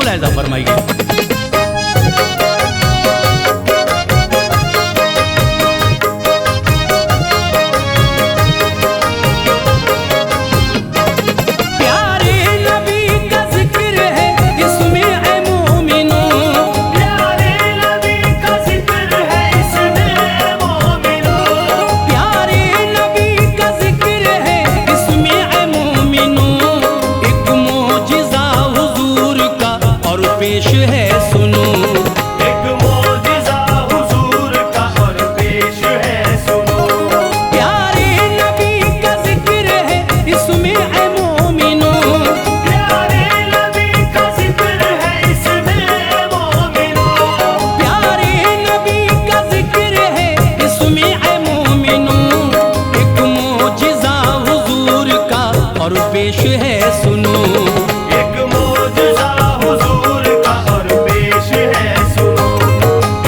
मुलायजा फरमाइए। पेश है सुनो, एक मौजिज़ा हुजूर का और पेश है सुनो। प्यारे नबी का जिक्र है इसमें ऐ मोमिनो, प्यारे नबी का जिक्र है इसमें ऐ मोमिनो। प्यारे नबी का जिक्र है इसमें ऐ मोमिनो। एक मौजिज़ा हुजूर का और पेश है सुनो, एक मौजिज़ा हुजूर का और पेश है सुनो,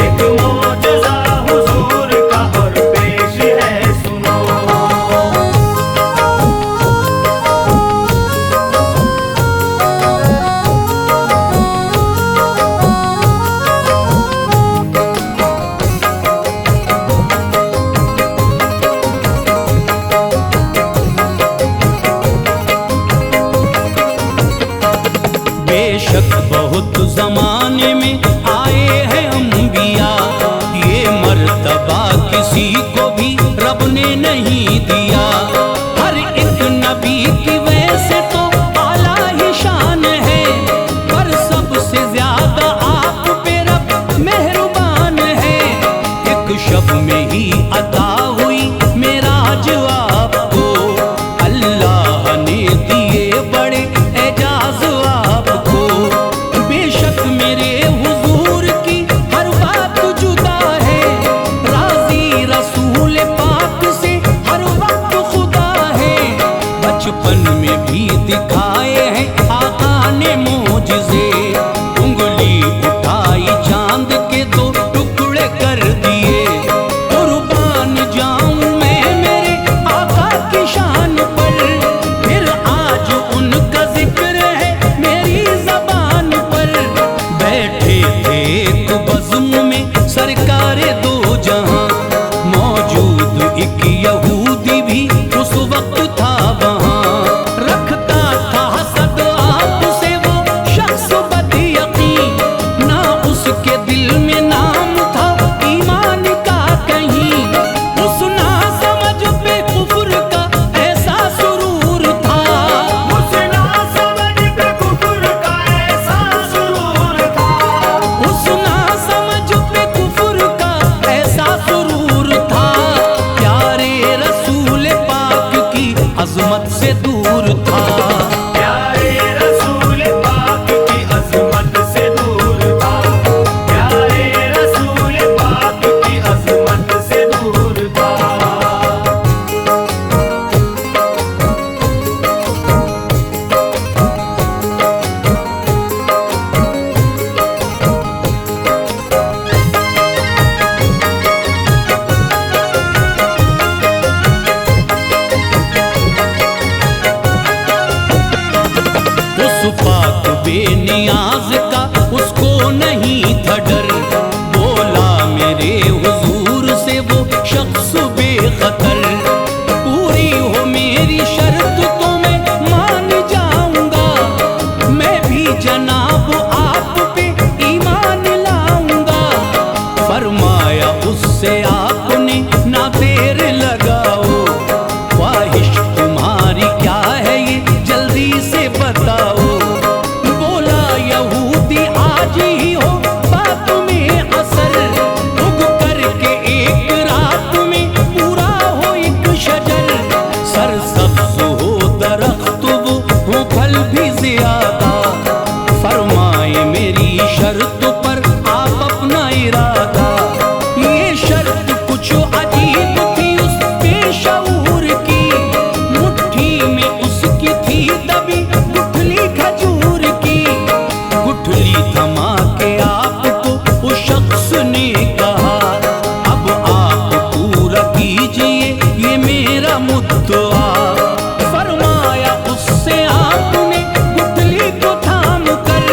एक मौजिज़ा हुजूर का और पेश है सुनो। बेशक बहुत ज़माने में आए हैं अंबिया, ये मर्तबा किसी को भी रब ने नहीं दिया। हर एक नबी की वैसे तो आला ही शान है, पर सबसे ज्यादा आप पे रब मेहरबान है। एक शब में ही अता हुई मेराज आपको, अल्लाह ने दिए बड़े एजाज आपको। बेशक मेरे हुजूर की हर बात जुदा है, राजी रसूल पाक से हर वक्त खुदा है। बचपन में भी दिखाए हैं आका ने मोजिज़े, उंगली उठाई चांद के दो टुकड़े कर दिए। कुर्बान जाऊं मैं मेरे आका की शान पर, फिर आज उनका जिक्र है मेरी ज़बान पर। बैठे थे एक बज़्म में सरकारे दो जहां, मौजूद एक यहूदी भी उस वक्त था वहां। रखता था हसद आपसे वो शख्स बदयकीन, ना उसके दिल में नाम था ईमान का कहीं। उस ना समझ पे कुफ्र का ऐसा सुरूर था, उस ना समझ पे कुफ्र का ऐसा सुरूर था, उस ना समझ पे कुफ्र का ऐसा सुरूर था। प्यारे रसूल पाक की अजमत से दूर था, प्यारे रसूल पाक की अज़मत से दूर था, प्यारे रसूल पाक की अज़मत से दूर था। उस पाक बेनियाज का उसको नहीं था डर। बोला मेरे हुजूर से वो शख्स बेखतर, पूरी हो मेरी शर्त तो मैं मान जाऊंगा, मैं भी जनाब आप पे ईमान लाऊंगा। फरमाया उससे आपने ना देर लगाओ, ख्वाहिश तुम्हारी क्या है ये जल्दी से बताओ। बोला यहूदी आज ही हो बात में असर, उग करके एक रात में पूरा हो एक शजर। सरसब्ज हो दरख्त वो हो फल भी ज्यादा, फरमाए मेरी शर्त पर आप अपना इरादा। ये शर्त कुछ अजीब थी उस बेशऊर की, मुट्ठी में उसकी थी दबी गुठली खजूर की। गुठली थमा के आपको उस शख्स ने कहा, अब आप पूरा कीजिए ये मेरा मुद्दा। फरमाया उससे आपने गुठली को थाम कर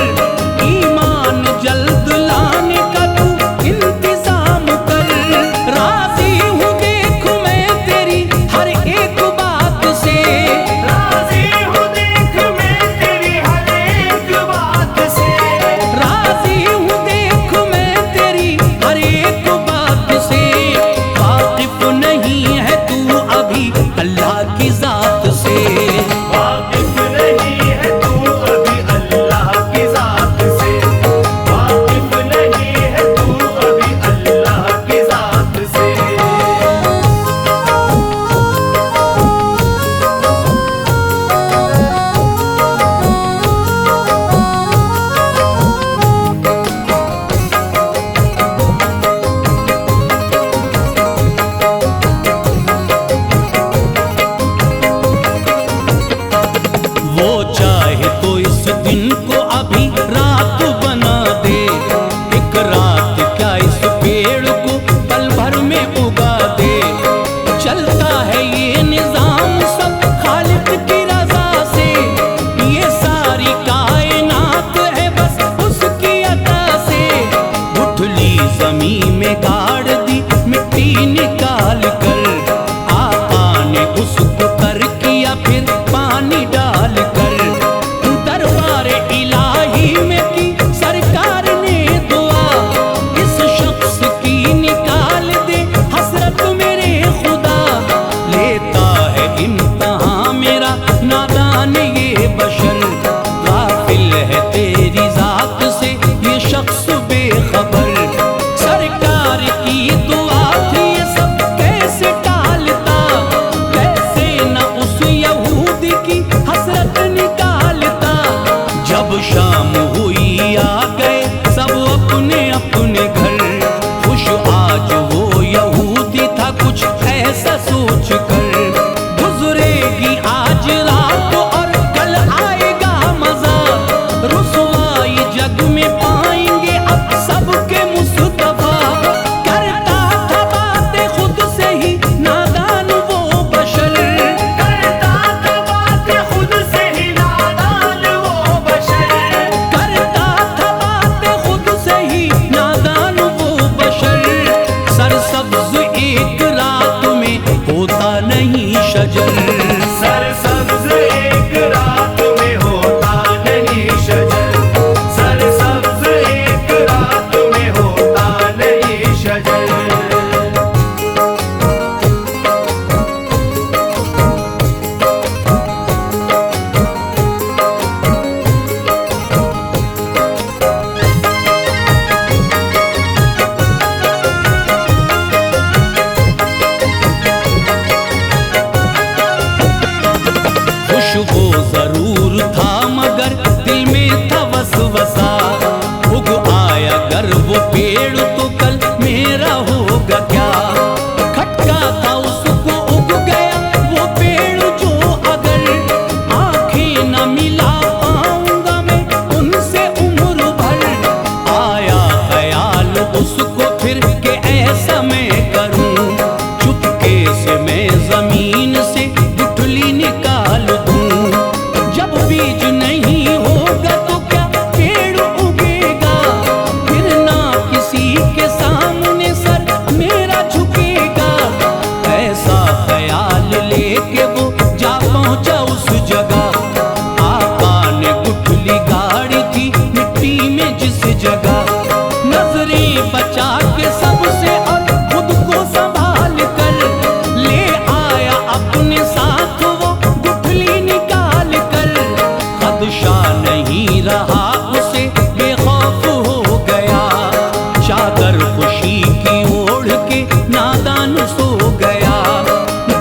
जिस जगह, नजरें बचा के सबसे और खुद को संभाल कर ले आया अपने साथ वो गुठली निकाल कर। खदशा नहीं रहा उसे, बेखौफ हो गया, चादर खुशी की ओढ़ के नादान सो गया।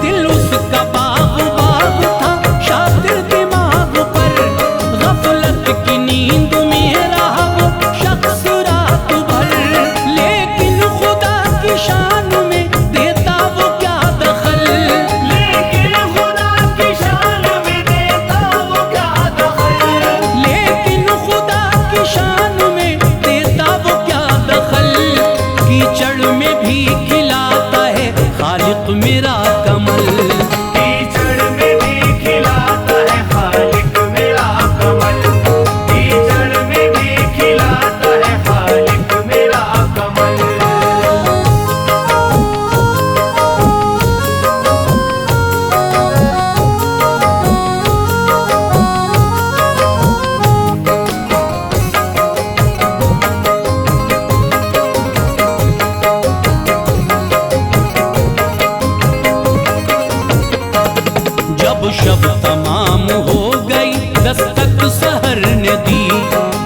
दिल उसका बाग बाग था, शातिर दिमाग पर, गफलत की नींद में रहा वो शख्स रात भर। लेकिन खुदा की शान में देता वो क्या दखल, लेकिन खुदा की शान में देता वो क्या दखल, लेकिन खुदा की शान में देता वो क्या दखल। कीचड़ में भी खिलाता है खालिक मेरा कमल, कीचड़ में भी खिलाता है खालिक मेरा कमल, कीचड़ में भी खिलाता है खालिक मेरा कमल। जब शब तमाम हो गई दस्तक सहर ने दी,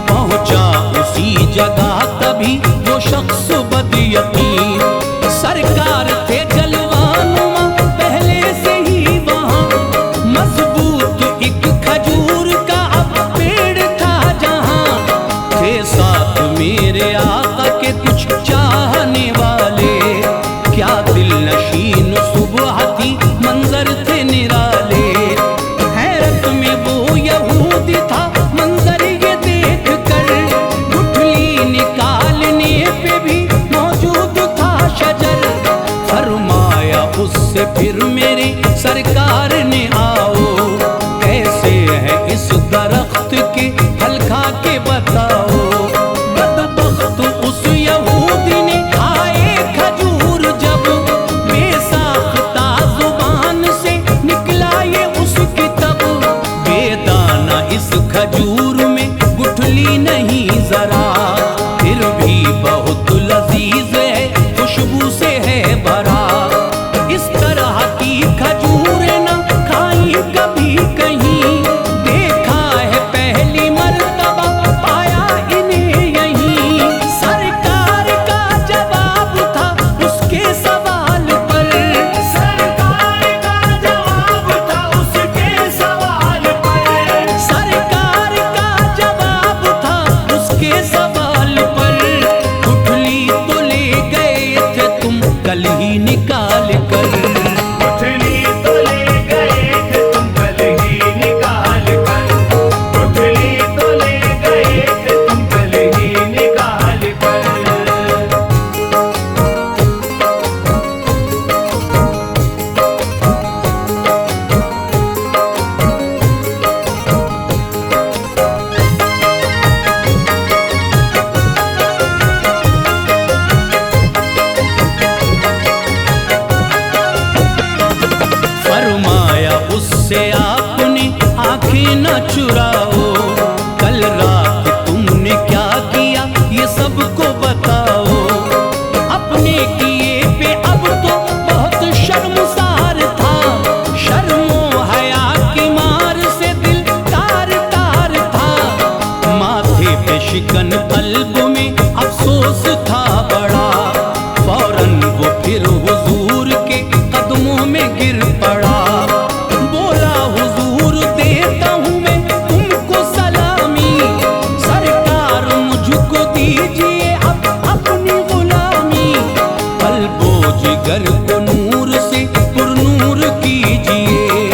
पहुंचा उसी जगह तभी वो शख्स बदयकीन। सरकार थे जलवानुमा पहले से ही वहां, मजबूत एक खजूर का अब पेड़ था जहां। थे साथ मेरे आका के कुछ चाहने वाले, क्या दिल नशीन सुबह थी मंजर थे निराले। हैरत में वो यहूदी था मंजर ये देख कर, गुठली निकालने पे भी मौजूद था शजर। फरमाया उससे फिर मेरे सरकार ने आओ, कैसे है इस दरख्त के फल खा के बताओ। बदबख्त उस यहूदी ने खाए खजूर जब, बेसाख्ता जुबान से निकला ये उसकी तब। बेदाना इस खजूर में गुठली नहीं जरा, फिर भी बहुत लजीज है खुशबू से है भरा। इस तरह की खजूरें न खाई कभी कहीं, देखा है पहली मर्तबा पाया इन्हें यहीं। सरकार का जवाब था उसके सवाल पर, सरकार का जवाब था उसके सवाल पर, सरकार का जवाब था उसके सवाल पर। गुठली तो ले गए थे तुम कल ही निकाल कर, गुठली तो ले गए थे तुम कल ही निकाल कर, गुठली तो ले गए थे तुम कल ही निकाल कर। फरमाया उससे आपने आंखें न चुराओ, कल रात तुमने क्या किया ये सबको बताओ। अपने किए पे अब तो बहुत शर्मसार था, शर्मो हया की मार से दिल तार तार था। माथे पे शिकन कल्ब में अफसोस था बड़ा, फौरन वो फिर हुजूर के कदमों में गिर पड़ा। बोला हुजूर देता हूँ मैं तुमको सलामी, सरकार मुझको दीजिए अब अपनी गुलामी। कल्बो जिगर को नूर से पुरनूर कीजिए,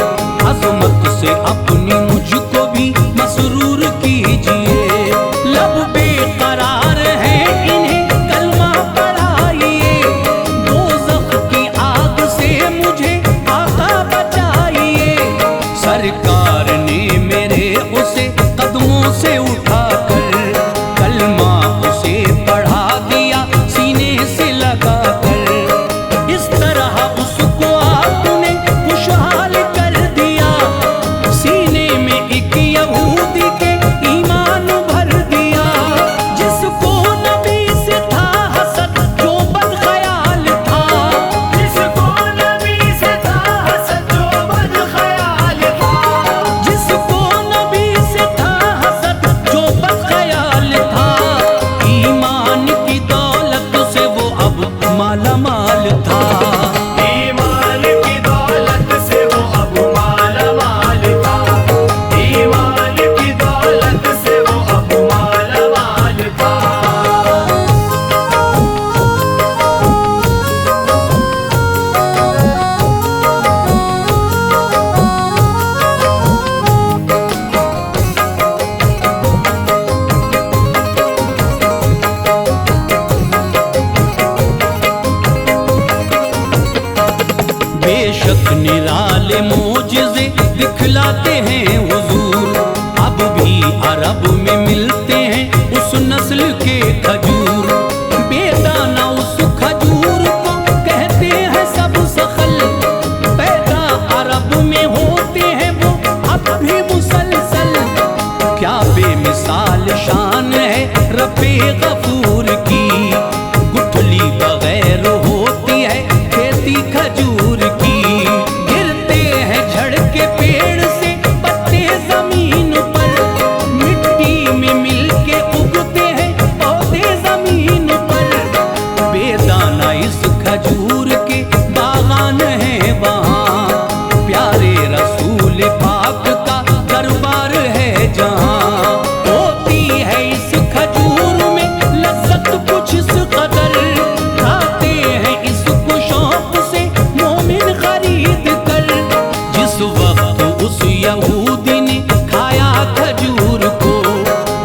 अजमत से अपनी मुझको भी मसरूर कीजिए। लब बेकरार लाते हैं हुजूर। अब भी अरब में मिलते हैं उस नस्ल के खजूर। बेदाना उस खजूर को कहते हैं सब सखल। पैदा अरब में होते हैं वो अब भी मुसलसल। क्या बेमिसाल शान है रब्बे गफूर की। गुठली बगैर होती है खेती खजूर की। गिरते हैं झड़ के पेड़ से पत्ते जमीन पर। मिट्टी में मिल के उगते हैं पौधे जमीन पर। बेदाना इस खजूर के बागान है वहाँ। प्यारे रसूल पाक का दरबार है जहाँ। होती है इस खजूर में लज्जत कुछ इस कदर। खाते हैं इसको शौक से मोमिन खरीद कर। जिस वक्त उस यहूदी ने खाया खजूर को,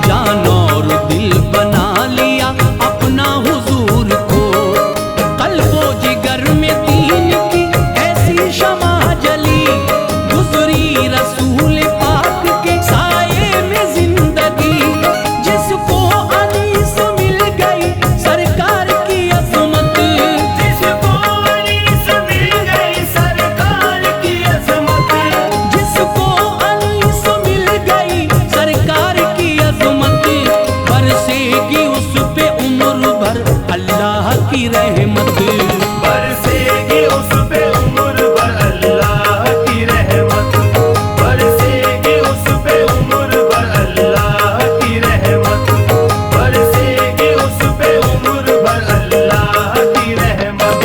जान और दिल बना लिया अपना हुजूर को। कल्बो जिगर में दीन की ऐसी शमा जली। गुजरी रसूल पाक के साये में जिंदगी। जिसको अनीस मिल गई सरकार की अजमत। जिसको अनीस मिल गई सरकार की अजमत। जिसको अनीस मिल गई सरकार की अजमत। बरसेगी उस पे उम्र भर अल्लाह की रहमत। बरसेगी उस पे उम्र भर अल्लाह की रहमत। बरसेगी उस पे उम्र भर अल्लाह की रहमत। बरसेगी उस पे उम्र भर अल्लाह की रहमत।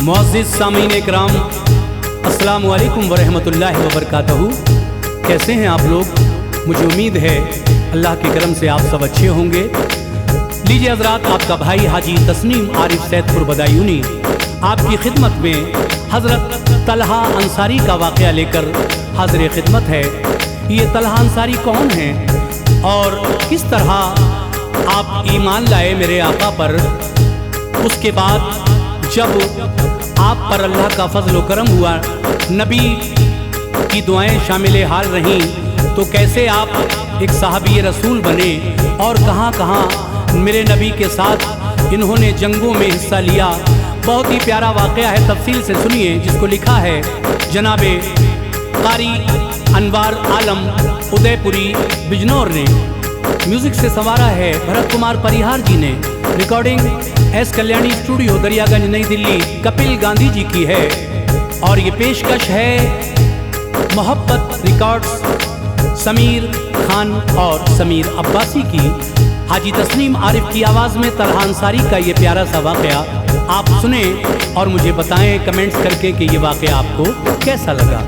मुअज़्ज़िज़ सामीन इकराम, अस्सलामु अलैकुम वरहमतुल्लाहि वबरकातहू। कैसे हैं आप लोग? मुझे उम्मीद है अल्लाह के करम से आप सब अच्छे होंगे। लीजिए हज़रात, आपका भाई हाजी तस्नीम आरिफ सैदपुर बदायूनी आपकी खिदमत में हज़रत तलहा अंसारी का वाक़या लेकर हाज़िर खिदमत है। ये तलहा अंसारी कौन हैं और किस तरह आप ईमान लाए मेरे आका पर। उसके बाद जब आप पर अल्लाह का फजल व करम हुआ, नबी की दुआएं शामिल हाल रहीं, तो कैसे आप एक साहबी रसूल बने और कहाँ कहाँ मेरे नबी के साथ इन्होंने जंगों में हिस्सा लिया। बहुत ही प्यारा वाक़या है, तफसील से सुनिए, जिसको लिखा है जनाबे कारी अनवार आलम उदयपुरी बिजनौर ने। म्यूज़िक से संवारा है भरत कुमार परिहार जी ने। Recording S Kalyani studio Daryaganj नई दिल्ली कपिल गांधी जी की है। और ये पेशकश है मोहब्बत रिकॉर्ड्स समीर खान और समीर अब्बासी की। हाजी तस्नीम आरिफ की आवाज़ में तलहा अंसारी का ये प्यारा सा वाक़या आप सुने और मुझे बताएं कमेंट्स करके कि ये वाक़या आपको कैसा लगा।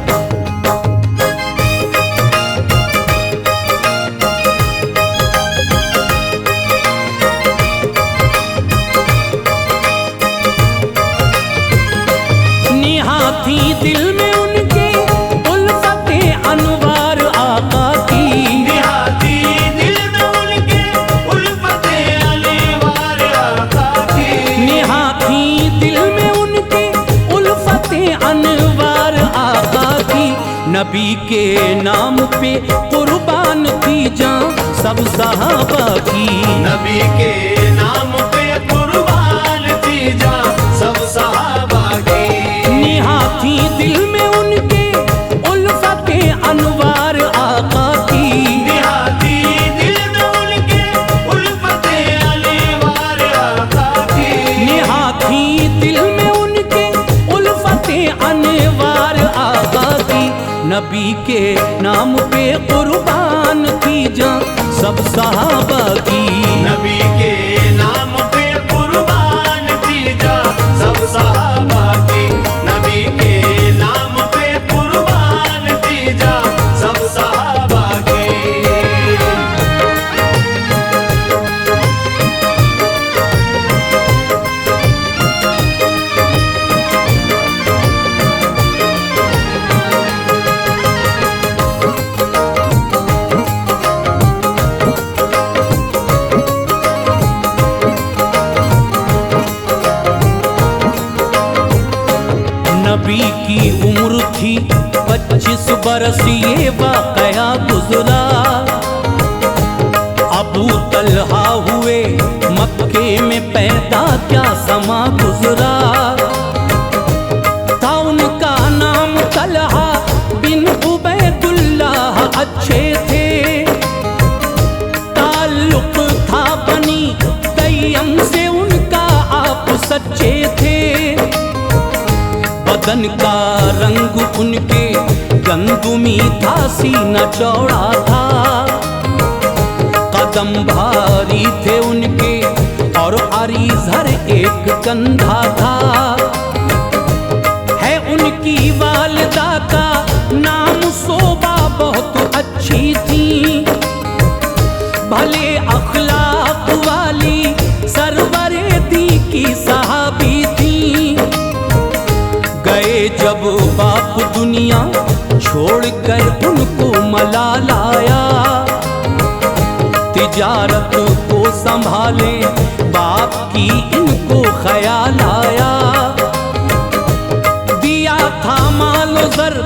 थी दिल में उनके उल्फते अनवार आका की। निहाती दिल में उनके उल्फते अनवार आका की। निहाती दिल में उनके उल्फते अनवार आका की। नबी के नाम पे कुर्बान थी जान सब सहाबा की। नबी के नाम पे कुर्बान थी जान सब सहाबा की। निहाती दिल में उनके उल्फते अनवार आका की। निहाती दिल में उनके उल्फते अनवार आका की। निहाती दिल में उनके उल्फते अनवार आका की। नबी के नाम पे कुर्बान थी जान सब सहाबा की। नबी के नाम पे कुर्बान थी जान सब सहाबा की। नबी के नाम पे कुर्बान थी जान सब सहाबा की। नबी की उम्र थी 25 बरस, ये वाकया गुजरा। अबू तलहा हुए मक्के में पैदा, क्या समा गुजरा। था उनका नाम तलहा बिन उबैदुल्लाह, अच्छे थे। ताल्लुक था बनी तैयम से उनका, आप सच्चे थे। बदन का रंग उनके गंदुमी था, सीना चौड़ा था। कदम भारी थे उनके और अरीज़र एक कंधा था। है उनकी वालिदा का नाम सोबा, बहुत अच्छी थी। भले अखलाक वाली सरवरे दी की सहाबी थी। गए जब बाप दुनिया छोड़कर उनको मलाल आया। तिजारत को संभाले बाप की इनको ख्याल आया। दिया था मालो ज़र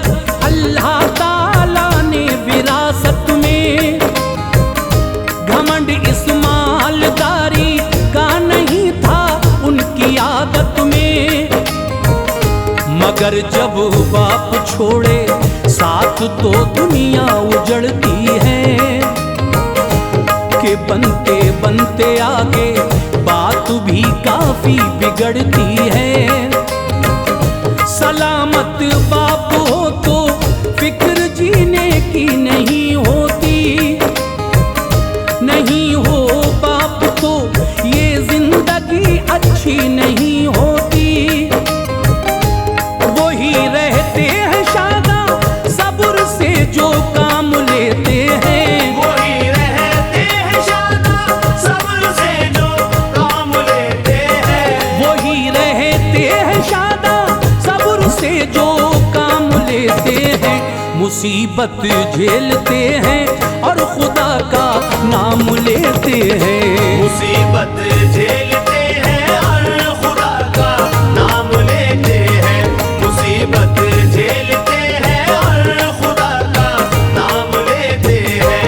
अल्लाह ताला ने विरासत में। घमंड इस मालदारी का नहीं था उनकी आदत में। मगर जब बाप छोड़े साथ तो दुनिया उजड़ती है। कि बनते बनते आगे बात भी काफी बिगड़ती है। सलामत बाप हो तो फिक्र जीने की नहीं होती। नहीं हो बाप तो ये जिंदगी अच्छी नहीं होती। वही रहते हैं शादा सब्र से जो काम लेते हैं। वही रहते हैं शादा सब्र से जो काम लेते हैं। वही रहते हैं शादा सब्र से जो काम लेते हैं। मुसीबत झेलते हैं और खुदा का नाम लेते हैं। मुसीबत झेलते हैं और खुदा का नाम लेते हैं। मुसीबत झेलते हैं और खुदा का नाम लेते हैं।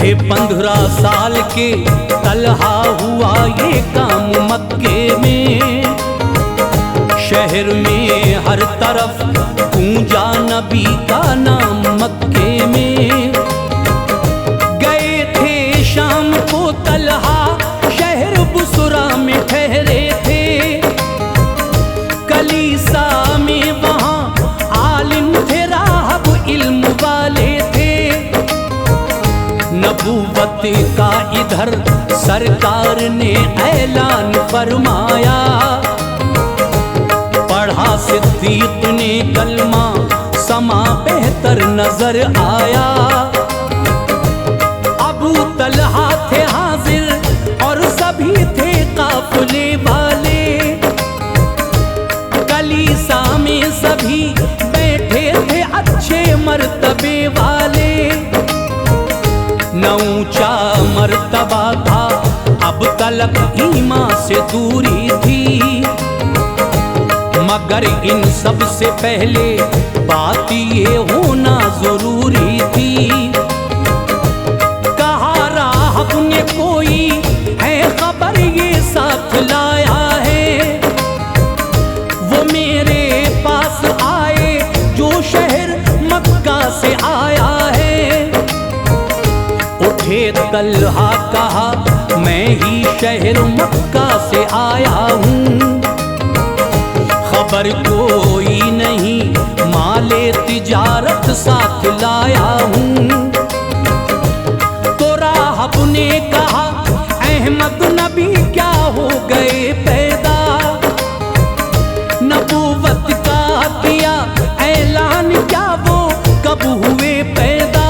थे 15 साल के तलहा हुआ ये काम मक्के में। शहर में हर तरफ गूंजा नबी का नाम मक्के में। गए थे शाम को तलहा शहर बुसरा में ठहरे थे। कलीसा में वहाँ आलिम थे, राहब इल्म वाले थे। नबूवत का इधर सरकार ने ऐलान फरमाया। पढ़ा सिद्दीक ने कलमा, समा बेहतर नजर आया। अबू तलहा थे हाजिर और सभी थे काफिले वाले। कलीसा में सभी बैठे थे अच्छे मर्तबे वाले। न ऊंचा मर्तबा था, अब तलक ईमान से दूरी थी। मगर इन सब से पहले बात ये होना जरूरी थी। कहा राहब ने कोई है खबर ये साथ लाया है। वो मेरे पास आए जो शहर मक्का से आया है। उठे तलहा कहा मैं ही शहर मक्का से आया हूँ। खबर कोई नहीं, माले तिजारत साथ लाया हूँ। तो राहब ने कहा अहमद नबी क्या हो गए पैदा। नबूवत का किया ऐलान, क्या वो कब हुए पैदा।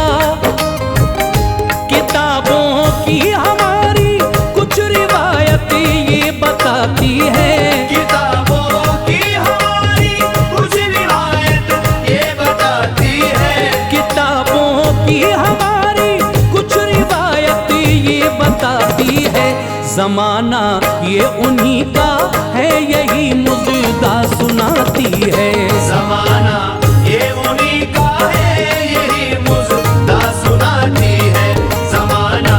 जमाना ये उन्हीं का है, यही मुजदा सुनाती है। जमाना ये उन्हीं का है, यही मुजदा सुनाती है। जमाना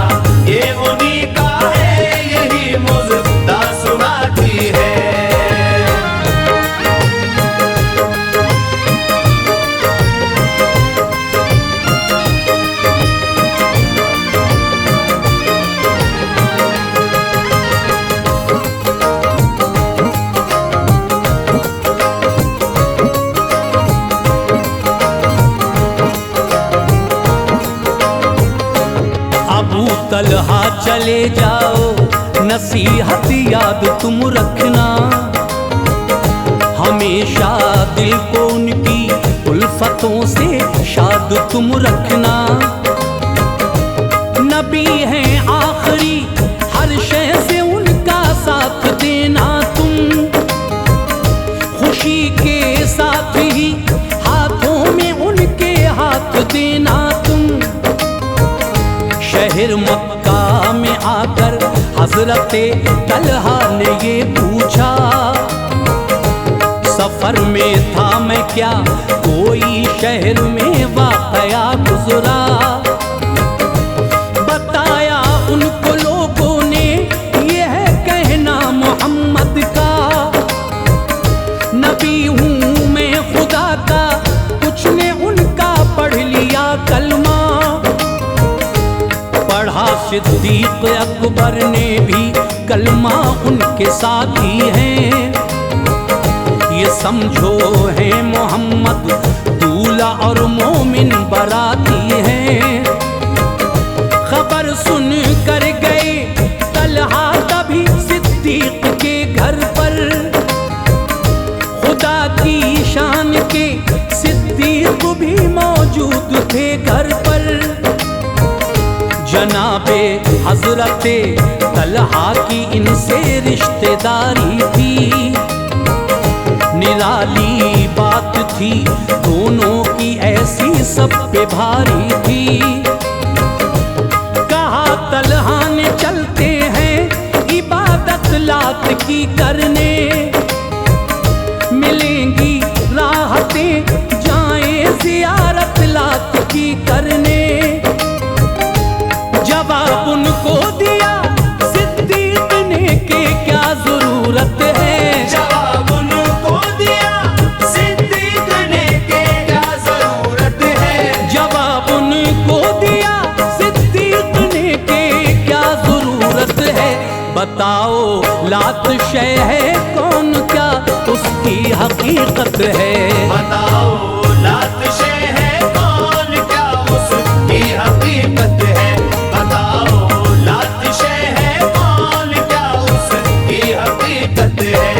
ये उन्हीं का है, यही मुजदा सुनाती है। अबू तलहा चले जाओ, नसीहत याद तुम रखना, हमेशा दिल को उनकी उल्फतों से शाद तुम रखना। नबी हैं आखिरी, हर शय से उनका साथ देना तुम, खुशी के साथ ही हाथों में उनके हाथ देना तुम। शहर मक्का में आकर हजरते तलहा ने ये पूछा, सफर में था मैं क्या कोई शहर में वाकया गुजरा। बताया उनको लोगों ने ये है कहना मोहम्मद का, नबी हूँ मैं खुदा का, कुछ ने उनका पढ़ लिया कलमा। पढ़ा सिद्दीक अकबर ने भी कलमा, उनके साथी हैं। ये समझो है मोहम्मद दूल्हा और मोमिन बराती हैं। खबर सुन कर गए तलहा तभी सिद्दीक के घर पर, खुदा की शान के सिद्दीक भी मौजूद थे घर पर। जनाबे हजरते तलहा की इनसे रिश्तेदारी थी, निराली बात थी दोनों की ऐसी सब पे भारी थी। कहा तलहा ने चलते हैं इबादत लात की करने, मिलेंगी राहतें जाएं जियारत लात की करने। जवाब उनको दिया सिद्दीक ने के क्या जरूरत है, जवाब उनको दिया सिद्दीक ने के क्या जरूरत है। जवाब उनको दिया सिद्दीक ने के क्या जरूरत है। बताओ लात शय है कौन, क्या उसकी हकीकत है। बताओ लात शय है कौन, क्या उसकी हकीकत है। बताओ लात शय है कौन, क्या उसकी हकीकत है।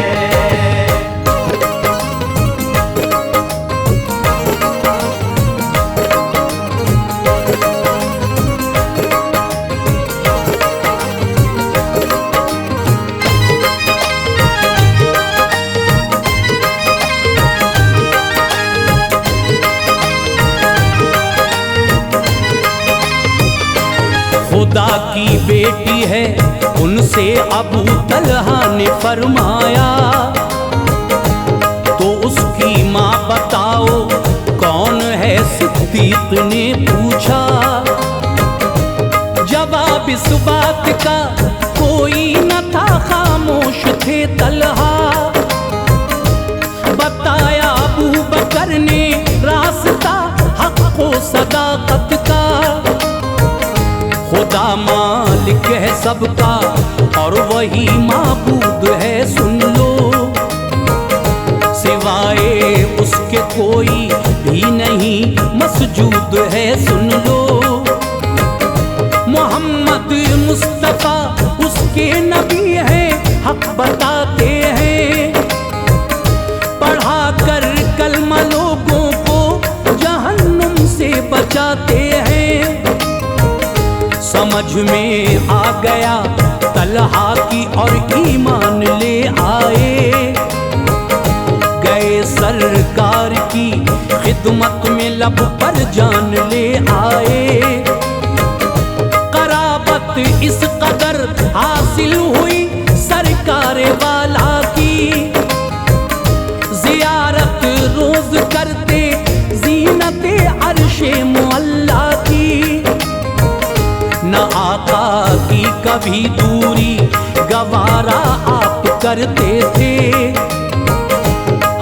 खुदा की बेटी है उनसे अबू तलहा ने फरमाया, तो उसकी माँ बताओ कौन है सिद्दीक ने पूछा। जवाब इस बात का कोई न था, खामोश थे तलहा। बताया अबू बकर ने रास्ता हक व सदाकत का, खुदा मालिक है सबका और वही माबूद है सुन लो, सिवाय उसके कोई भी नहीं मसजूद है सुन लो। मोहम्मद मुस्तफा उसके नबी हैं, हक बताते हैं, पढ़ा कर कलमा लोगों को जहन्नुम से बचाते हैं। समझ में आ गया तलहा की और ईमान ले आए, गए सरकार की खिदमत में लब पर जान ले आए। कराबत इस कदर हासिल हुई सरकार वाला की। जियारत रोज करते जीनते अर्शे मुअल्ला की। न आका की कभी दूरी गवारा आप करते थे।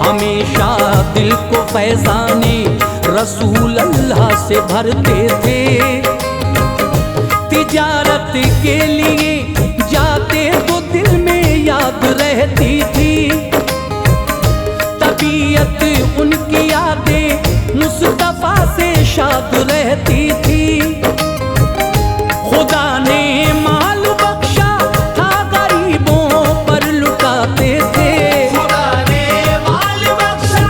हमेशा दिल को फैजाने रसूल अल्लाह से भरते थे। तिजारत के लिए जाते तो दिल में याद रहती थी। तबीयत उनकी यादें मुस्तफा से शाद रहती थी। खुदा ने माल बख्शा था गरीबों पर लुटाते थे। खुदा ने माल बख्शा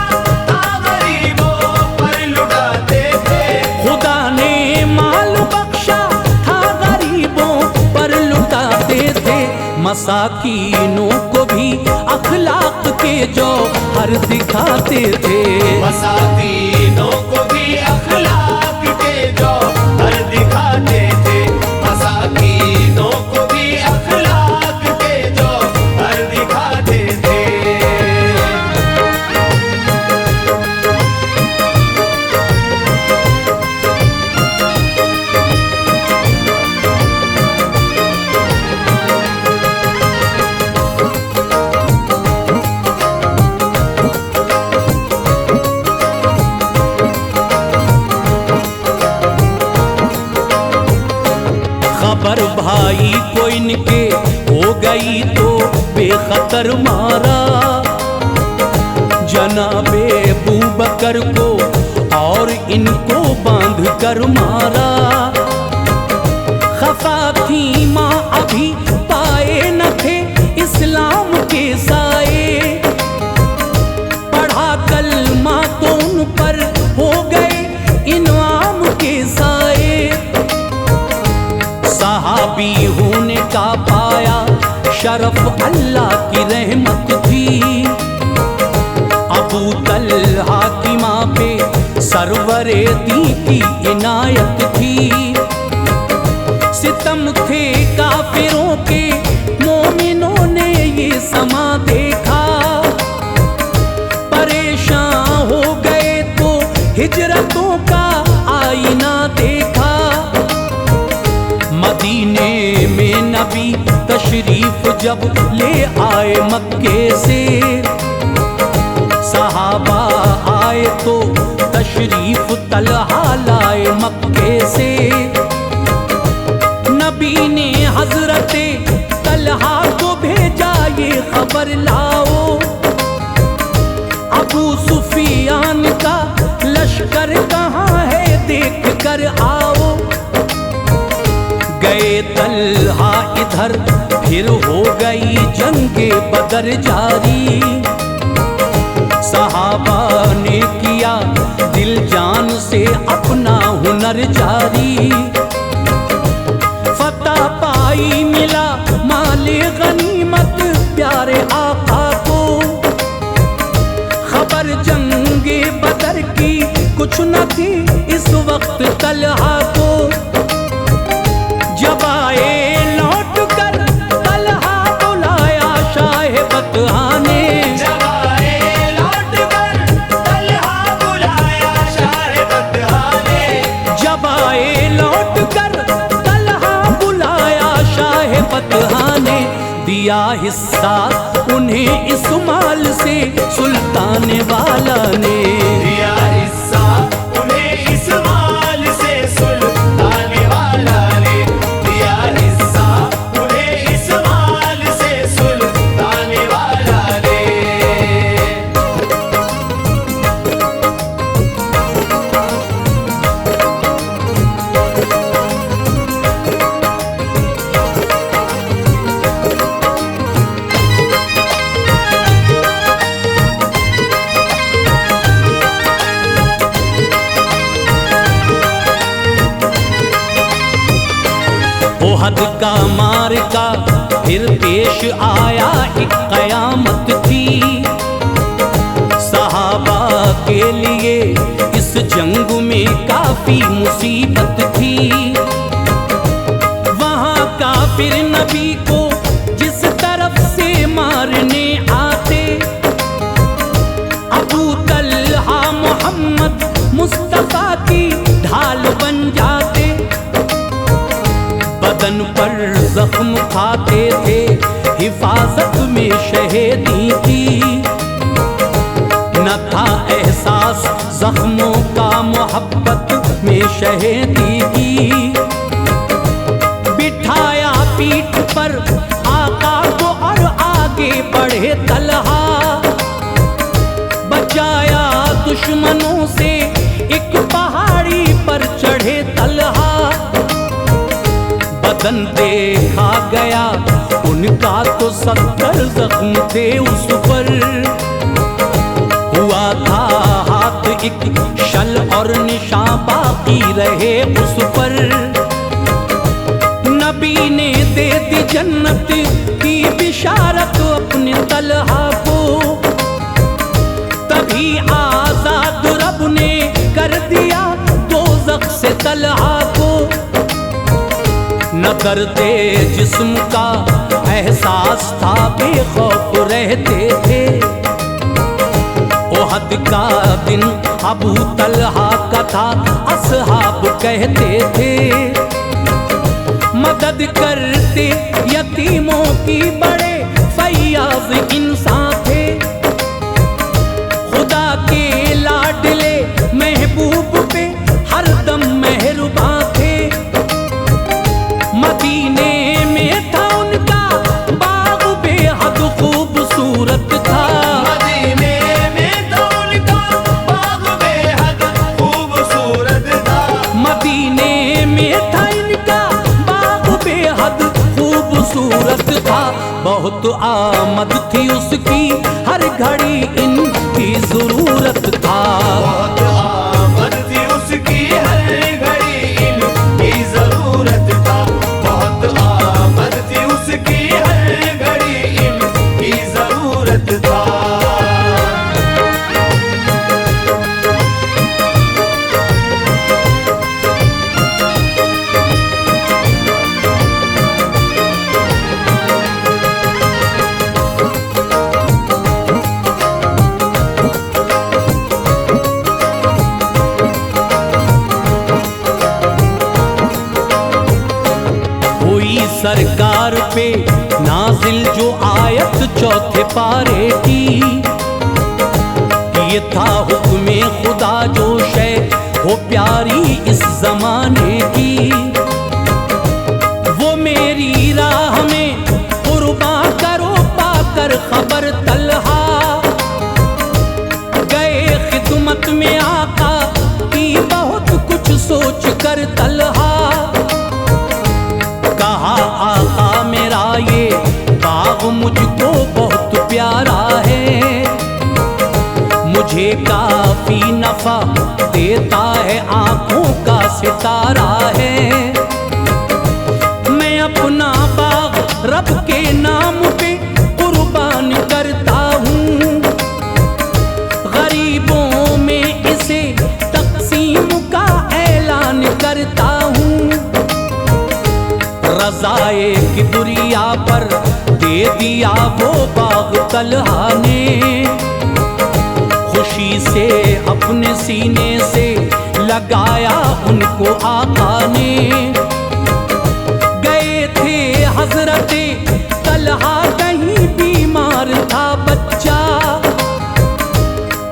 था गरीबों पर लुटाते थे। खुदा ने माल बख्शा था गरीबों पर लुटाते थे। मसाकीनों को भी अखलाक के जो हर दिखाते थे। मसाकीनों को भी अखलाक के जौहर दिखाते थे। मसाकीनों को भी अखलाक के जौहर दिखाते थे। खबर भाई को इनके हो गई तो बेखतर मारा। जनाबे अबू बकर को और इनको बांध कर मारा। खफा थी माँ अभी पाए न थे इस्लाम के साए। पढ़ा कलमा तो उन पर हो गए इनाम के साए। सहाबी होने का पाया शरफ अल्लाह की रहमत थी। अबू तलहा की माँ पे सरवरे दी की इनायत थी। सितम थे काफिरों के मोमिनों ने ये समा देखा। परेशान हो गए तो हिजरतों का आईना देखा। मदीने में नबी तशरीफ जब ले आए मक्के से। सहाबा आए तो तशरीफ तलहा लाए मक्के से। नबी ने हजरते तलहा को भेजा ये खबर लाओ। अबू सुफियान का लश्कर कहाँ है देख कर आओ। गए तलहा इधर फिर हो गई जंगे बदर जारी। सहाबा ने किया दिल जान से अपना हुनर जारी। फतह पाई मिला माले गनीमत प्यारे आका को। खबर जंगे बदर की कुछ न थी इस वक्त तलहा को। जब आए लौट कर तलहा बुलाया शाह बतहा ने। जब आए लौट कर तलहा बुलाया शाह बतहा ने। जब आए लौट कर तलहा बुलाया शाह बतहा ने। दिया हिस्सा उन्हें इस माल से सुल्तान वाला ने। दिया हिस्सा उन्हें इस माल से सुल्तान वाला ने। दिया हिस्सा उन्हें इस माल से सुल्तान वाला ने। ओहद का मार्का फिर पेश आया एक कयामत थी। सहाबा के लिए इस जंग में काफी मुसीबत थी। वहाँ का काफिर नबी को जिस तरफ से मारने आते, अबू तलहा मोहम्मद मुस्तफा की ढाल बन जाते। बदन पर जख्म खाते थे, हिफाजत में शहीदी की। न था एहसास जख्मों का, मोहब्बत में शहीदी की। बिठाया पीठ पर आका को और आगे बढ़े तलहा। बचाया दुश्मनों से एक पहाड़ी पर चढ़े तलहा। बदन देखा गया उनका तो 70 जख्म थे उस पर। हुआ था हाथ एक शल और निशान बाकी रहे उस पर। नबी ने दे दी जन्नत की बिशारत अपने तलहा को। तभी आजाद रब ने कर दिया दोज़ख से तलहा को। न दर्दे जिस्म का एहसास था, बेखौफ रहते थे। ओहद का दिन अबू तलहा का था, असहाब कहते थे। मदद करते यतीमों की, बड़े फैयाज इंसान थे। खुदा के लाडले महबूब पे हरदम मेहरबान थे। मदीने में था उनका बाग बेहद खूबसूरत था। मदीने में तो उनका बाग बेहद खूबसूरत था। मदीने में था इनका बाग बेहद खूबसूरत था। बहुत आमद थी उसकी, हर घड़ी इनकी जरूरत था। बहुत आमद थी उसकी, हर घड़ी इनकी जरूरत था। बहुत आमद थी उसकी, हर घड़ी इनकी जरूरत था। सरकार पे नाजिल जो आयत चौथे पारे की। ये था हुक्मे खुदा जो शय हो प्यारी इस जमाने की। वो मेरी राह में कुर्बान करो पाकर खबर तलहा। गए खिदमत में आका की, बहुत कुछ सोच कर तलहा। कहा आका मेरा ये बाग मुझको बहुत प्यारा है। मुझे काफी नफा देता है, आंखों का सितारा है। मैं अपना बाग रब के नाम पे कुर्बान करता हूँ। गरीबों में इसे तकसीम का ऐलान करता हूँ। रज़ाए किबरिया पर दे दिया वो बाग तलहा ने। खुशी से अपने सीने से लगाया उनको आका ने। गए थे हजरते तलहा, कहीं बीमार था बच्चा।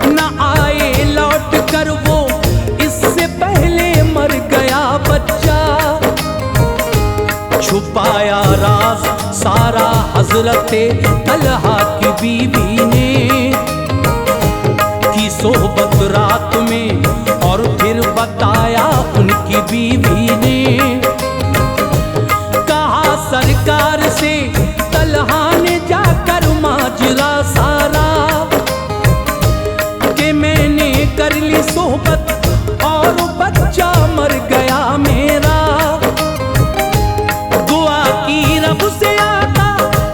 न आए लौट कर वो, इससे पहले मर गया बच्चा। छुपाया राज सारा हजरते तलहा की बीवी ने। की सोहबत रात में और फिर बताया उनकी बीवी ने। कहा सरकार से तलहा ने जाकर माजरा सारा, कि मैंने कर ली सोहबत और बच्चा मर गया मेरा। रब से आका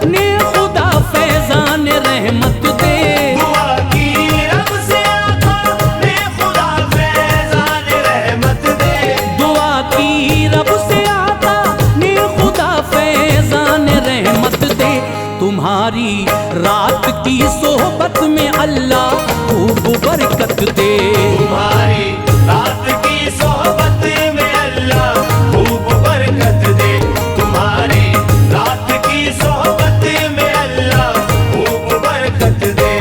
ने खुदा फैजान रहमत दे। दुआ की रब से आका ने तुम्हारी रात की सोहबत में अल्लाह खूब बरकत दे। तुम्हारी रात की सोहबत में अल्लाह खूब बरकत दे। तुम्हारी रात की सोहबत में अल्लाह खूब बरकत दे।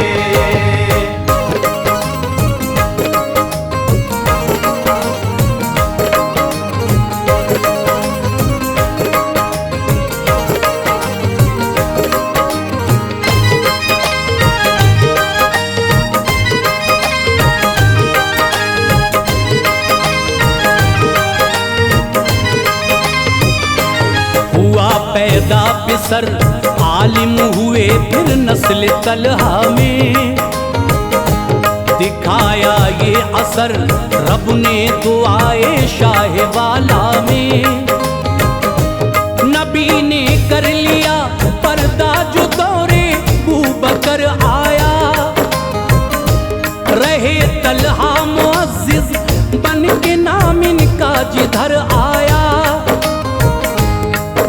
हुआ पैदा पिसर आलिम हुए फिर नस्ल तलहा में, दिखाया ये असर रब ने दुआए शाह वाला में। नबी ने कर लिया पर्दा जो दौरे बूबकर आया, रहे तलहा मुअज्जिज बन के नाम इनका जिधर आया।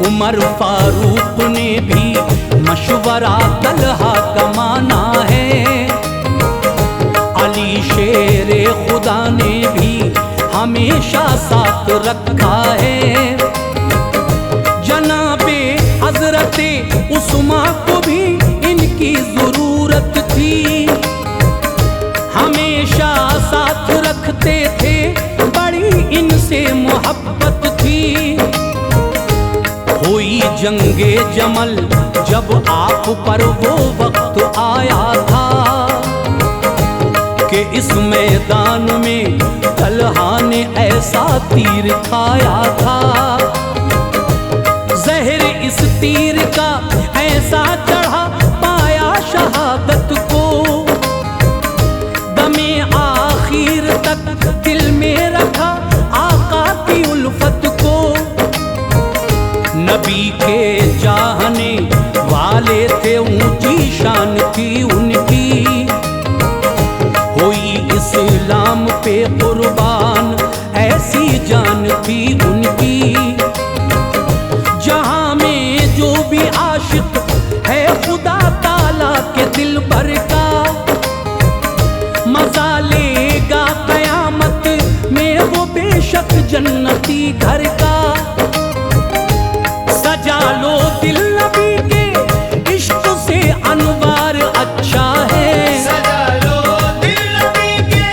उमर फारूक ने भी मशवरा तलहा का माना है, अली शेरे खुदा ने भी हमेशा साथ रखा है। जनाबे हजरते उस्मा को भी इनकी जरूरत थी, हमेशा साथ रखते थे, बड़ी इनसे मोहब्बत थी। हुई जंगे जमल जब आप पर वो वक्त आया था, कि इस मैदान में तलहा ने ऐसा तीर खाया था। जहर इस तीर का ऐसा चढ़ा पाया शहादत को, दमे आखिर तक दिल में रखा आका की उल्फत को। नबी के चाहने वाले थे, ऊंची शान थी उनकी, हुई इस्लाम पे कुर्बान ऐसी जान थी उनकी। जहां में जो भी आशिक है खुदा ताला के दिल भर का, मजा लेगा कयामत में वो बेशक जन्नती घर का। सजा लो दिल नबी के इश्क से अनवार अच्छा है, सजा लो दिल नबी के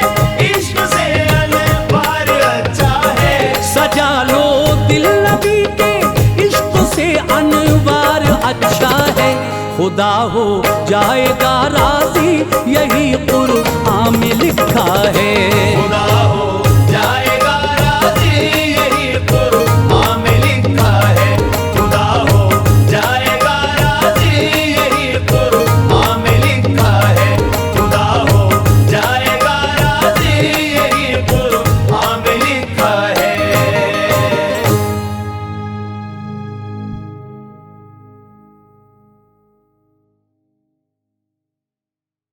इश्क से अनवार अच्छा है। सजा लो दिल नबी के इश्क से अनवार अच्छा है। खुदा हो जाएगा राजी यही कुरान में लिखा है, खुदा हो